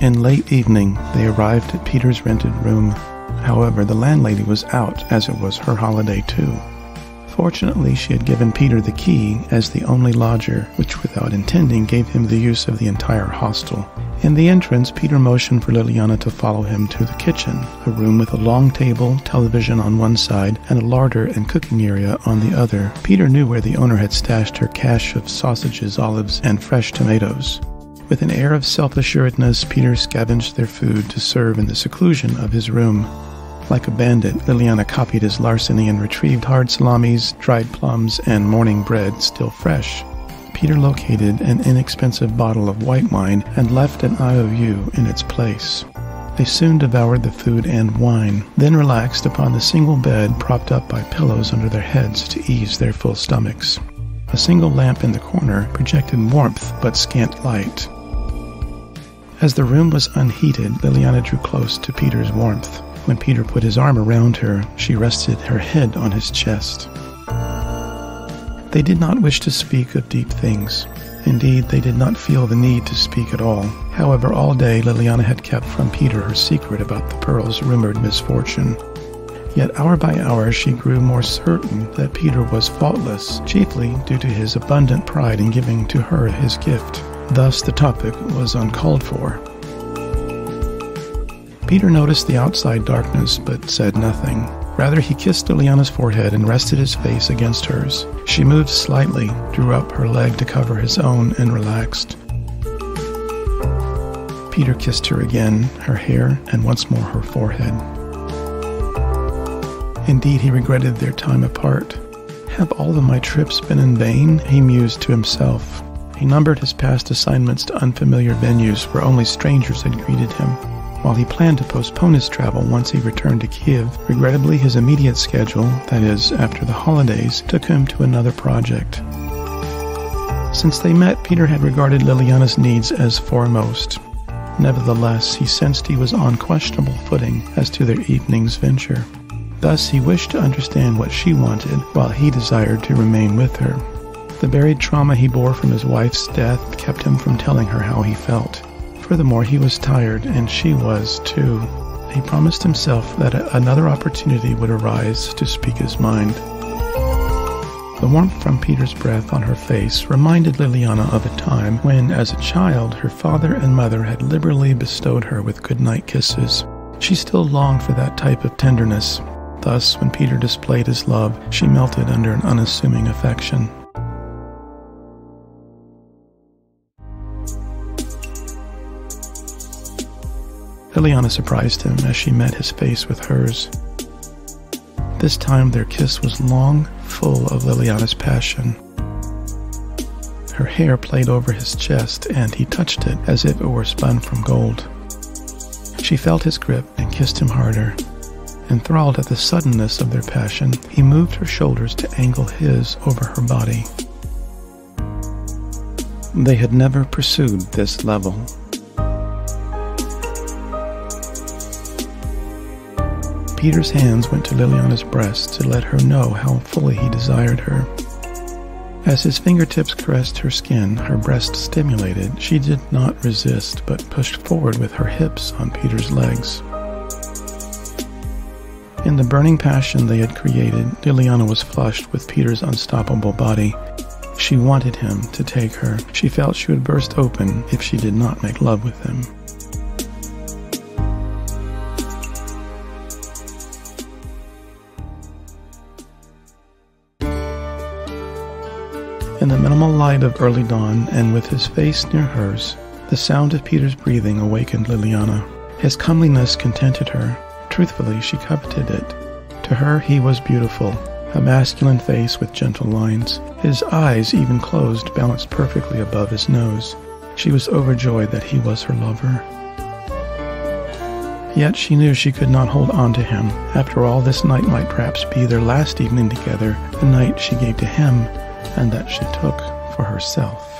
In late evening, they arrived at Peter's rented room. However, the landlady was out, as it was her holiday too. Fortunately, she had given Peter the key as the only lodger, which without intending gave him the use of the entire hostel. In the entrance, Peter motioned for Ljiljana to follow him to the kitchen, a room with a long table, television on one side, and a larder and cooking area on the other. Peter knew where the owner had stashed her cache of sausages, olives, and fresh tomatoes. With an air of self-assuredness, Peter scavenged their food to serve in the seclusion of his room. Like a bandit, Ljiljana copied his larceny and retrieved hard salamis, dried plums, and morning bread still fresh. Peter located an inexpensive bottle of white wine and left an IOU in its place. They soon devoured the food and wine, then relaxed upon the single bed propped up by pillows under their heads to ease their full stomachs. A single lamp in the corner projected warmth but scant light. As the room was unheated, Ljiljana drew close to Peter's warmth. When Peter put his arm around her, she rested her head on his chest. They did not wish to speak of deep things. Indeed, they did not feel the need to speak at all. However, all day Ljiljana had kept from Peter her secret about the Pearl's rumored misfortune. Yet hour by hour she grew more certain that Peter was faultless, chiefly due to his abundant pride in giving to her his gift. Thus the topic was uncalled for. Peter noticed the outside darkness, but said nothing. Rather, he kissed Ljiljana's forehead and rested his face against hers. She moved slightly, drew up her leg to cover his own, and relaxed. Peter kissed her again, her hair, and once more her forehead. Indeed, he regretted their time apart. Have all of my trips been in vain? He mused to himself. He numbered his past assignments to unfamiliar venues where only strangers had greeted him. While he planned to postpone his travel once he returned to Kiev, regrettably his immediate schedule, that is, after the holidays, took him to another project. Since they met, Peter had regarded Ljiljana's needs as foremost. Nevertheless, he sensed he was on questionable footing as to their evening's venture. Thus, he wished to understand what she wanted, while he desired to remain with her. The buried trauma he bore from his wife's death kept him from telling her how he felt. Furthermore, he was tired, and she was, too. He promised himself that another opportunity would arise to speak his mind. The warmth from Peter's breath on her face reminded Ljiljana of a time when, as a child, her father and mother had liberally bestowed her with goodnight kisses. She still longed for that type of tenderness. Thus, when Peter displayed his love, she melted under an unassuming affection. Ljiljana surprised him as she met his face with hers. This time their kiss was long, full of Ljiljana's passion. Her hair played over his chest, and he touched it as if it were spun from gold. She felt his grip and kissed him harder. Enthralled at the suddenness of their passion, he moved her shoulders to angle his over her body. They had never pursued this level. Peter's hands went to Ljiljana's breast to let her know how fully he desired her. As his fingertips caressed her skin, her breast stimulated, she did not resist, but pushed forward with her hips on Peter's legs. In the burning passion they had created, Ljiljana was flushed with Peter's unstoppable body. She wanted him to take her. She felt she would burst open if she did not make love with him. In the minimal light of early dawn, and with his face near hers, the sound of Peter's breathing awakened Ljiljana. His comeliness contented her. Truthfully, she coveted it. To her, he was beautiful, a masculine face with gentle lines. His eyes, even closed, balanced perfectly above his nose. She was overjoyed that he was her lover. Yet she knew she could not hold on to him. After all, this night might perhaps be their last evening together, the night she gave to him, and that she took for herself.